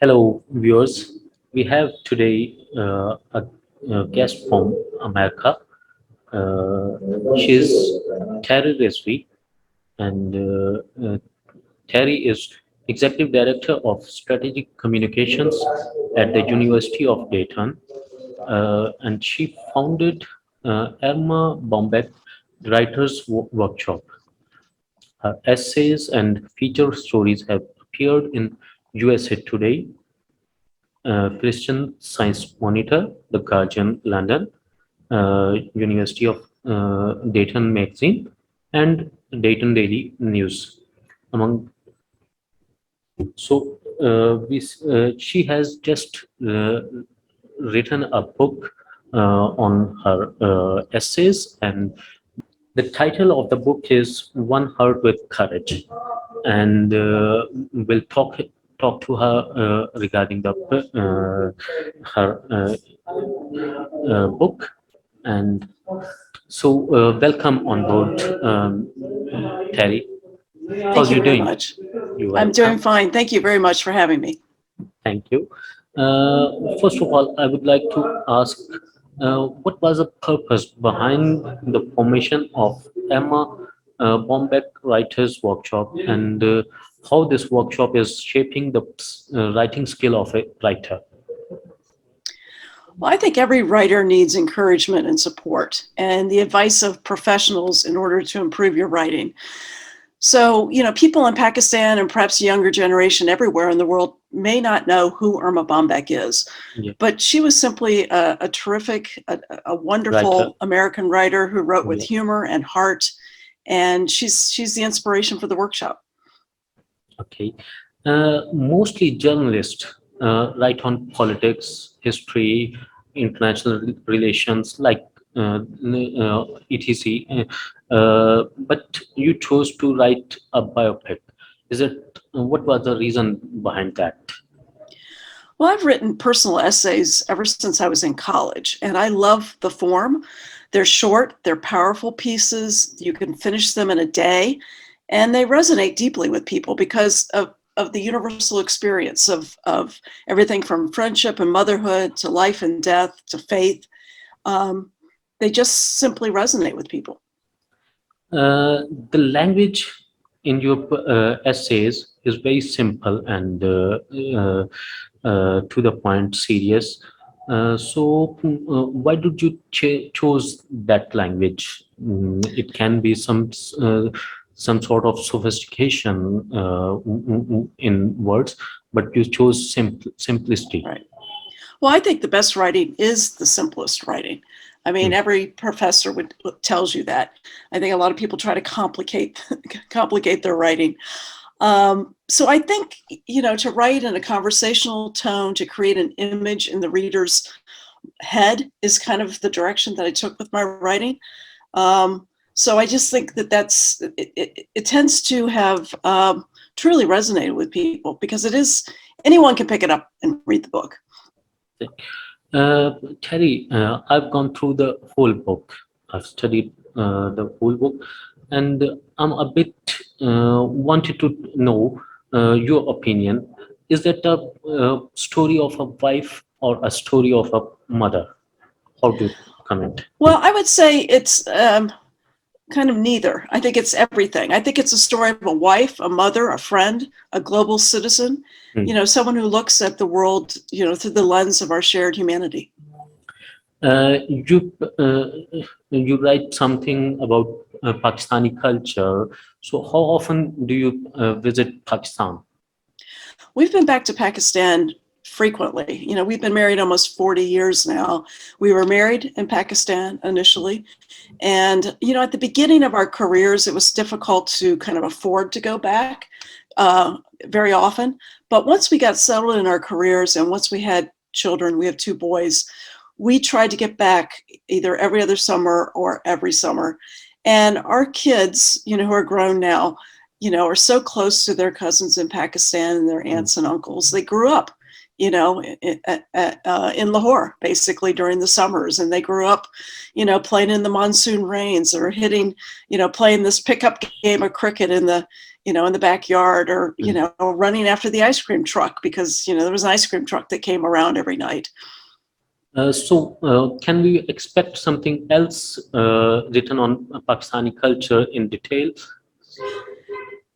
Hello, viewers. We have today a guest from America. She's Teri Rizvi, and Teri is Executive Director of Strategic Communications at the University of Dayton, and she founded Erma Bombeck Writers Workshop. Her essays and feature stories have appeared in USA Today, Christian Science Monitor, The Guardian, London, University of Dayton Magazine, and Dayton Daily News. Among she has just written a book on her essays, and the title of the book is One Heart with Courage, and we'll talk to her regarding the her book. And welcome on board, Terry. How Thank are you you very doing? much. You I'm doing welcome. fine. Thank you very much for having me. Thank you. First of all, I would like to ask, what was the purpose behind the formation of Emma Bombeck Writers Workshop, and how this workshop is shaping the writing skill of a writer? Well, I think every writer needs encouragement and support and the advice of professionals in order to improve your writing. So, people in Pakistan and perhaps younger generation everywhere in the world may not know who Erma Bombeck is, Yeah, but she was simply a terrific, a writer. wonderful American writer who wrote with Yeah. humor and heart, and she's the inspiration for the workshop. Okay. Mostly journalists write on politics, history, international relations, like etc. But you chose to write a biopic. Is it what was the reason behind that? Well, I've written personal essays ever since I was in college, and I love the form. They're short, they're powerful pieces. You can finish them in a day, and they resonate deeply with people because of the universal experience of everything from friendship and motherhood to life and death to faith. Um, they just simply resonate with people. The language in your essays is very simple and to the point, serious. Why did you chose that language? It can be some sort of sophistication in words, but you chose simplicity. Right. Well, I think the best writing is the simplest writing. I mean, Mm. every professor would tells you that. I think a lot of people try to complicate complicate their writing. So I think to write in a conversational tone, to create an image in the reader's head, is kind of the direction that I took with my writing. So I just think that it tends to have truly resonated with people because it is anyone can pick it up and read the book. Terry, I've gone through the whole book. I've studied the whole book, and I'm a bit wanted to know your opinion. Is that a story of a wife or a story of a mother? How do you comment? Well, I would say it's kind of neither. I think it's everything. I think it's a story of a wife, a mother, a friend, a global citizen, Hmm. someone who looks at the world, through the lens of our shared humanity. You write something about Pakistani culture. So how often do you visit Pakistan? We've been back to Pakistan frequently. We've been married almost 40 years now. We were married in Pakistan initially. And, at the beginning of our careers, it was difficult to kind of afford to go back very often. But once we got settled in our careers and once we had children, we have two boys, we tried to get back either every other summer or every summer. And our kids, who are grown now, are so close to their cousins in Pakistan and their aunts and uncles. They grew up in Lahore, basically during the summers. And they grew up, playing in the monsoon rains or hitting, playing this pickup game of cricket in the backyard, or, Mm. running after the ice cream truck because, there was an ice cream truck that came around every night. Can we expect something else written on Pakistani culture in detail in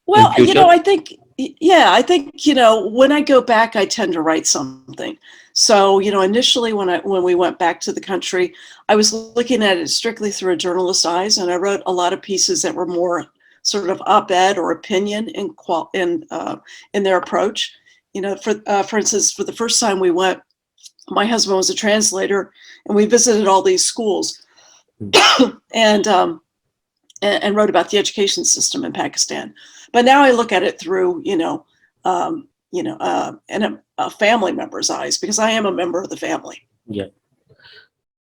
Well, future? I think, yeah, I think, when I go back, I tend to write something. So, initially when we went back to the country, I was looking at it strictly through a journalist's eyes, and I wrote a lot of pieces that were more sort of op-ed or opinion in their approach. For instance, for the first time we went, my husband was a translator, and we visited all these schools and wrote about the education system in Pakistan. But now I look at it through, and a family member's eyes, because I am a member of the family. Yeah.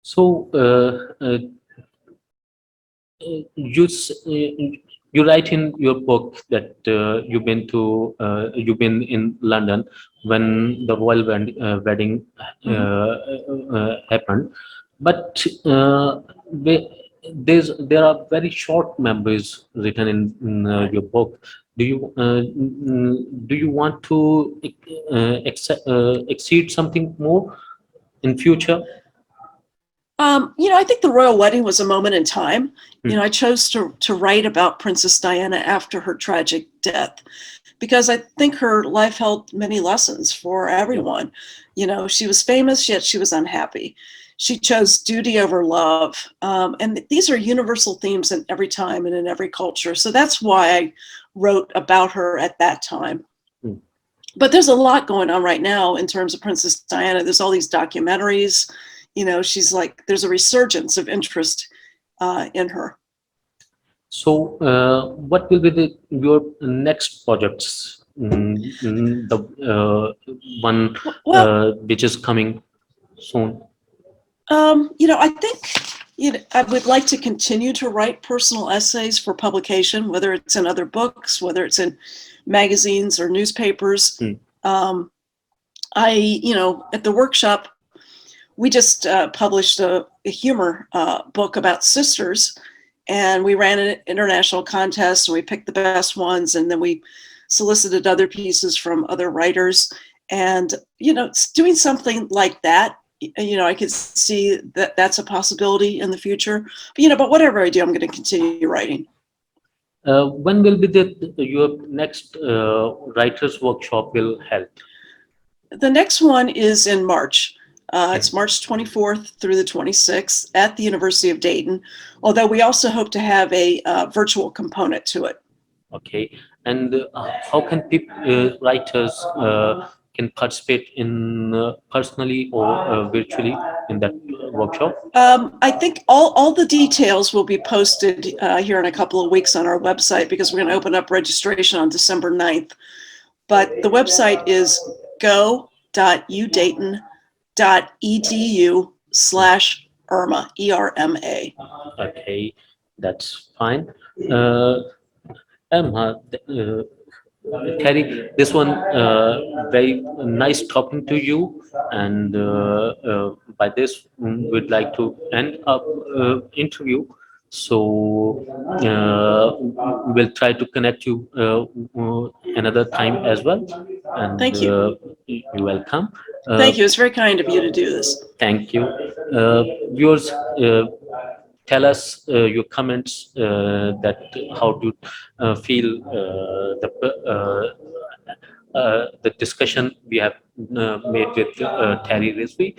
So you write in your book that you've been in London when the royal wedding happened, but there are very short memories written in your book. Do you want to exceed something more in future? I think the royal wedding was a moment in time. Hmm. I chose to write about Princess Diana after her tragic death because I think her life held many lessons for Yeah. everyone. She was famous, yet she was unhappy. She chose duty over love. And these are universal themes in every time and in every culture. So that's why I wrote about her at that time. Hmm. But there's a lot going on right now in terms of Princess Diana. There's all these documentaries. She's like, there's a resurgence of interest in her. So, what will be your next projects? The one Well, which is coming soon. I think I would like to continue to write personal essays for publication, whether it's in other books, whether it's in magazines or newspapers. Hmm. At the workshop, we just published a humor book about sisters, and we ran an international contest, and we picked the best ones, and then we solicited other pieces from other writers. And doing something like that, I could see that that's a possibility in the future. But whatever I do, I'm going to continue writing. When will be your next writers workshop will held? The next one is in March. It's March 24th through the 26th at the University of Dayton, although we also hope to have a virtual component to it. Okay, and how can people, writers, can participate in personally or virtually in that workshop? I think all the details will be posted here in a couple of weeks on our website, because we're going to open up registration on December 9th. But the website is go.udayton.edu/Erma, ERMA. Okay, that's fine. Uh, Emma, Terry, this one very nice talking to you, and by this we'd like to end up interview. So we'll try to connect you another time as well. And Thank you. you're welcome. Thank you. It's very kind of you to do this. Thank you. Viewers, tell us your comments that how do you feel the discussion we have made with Teri Rizvi.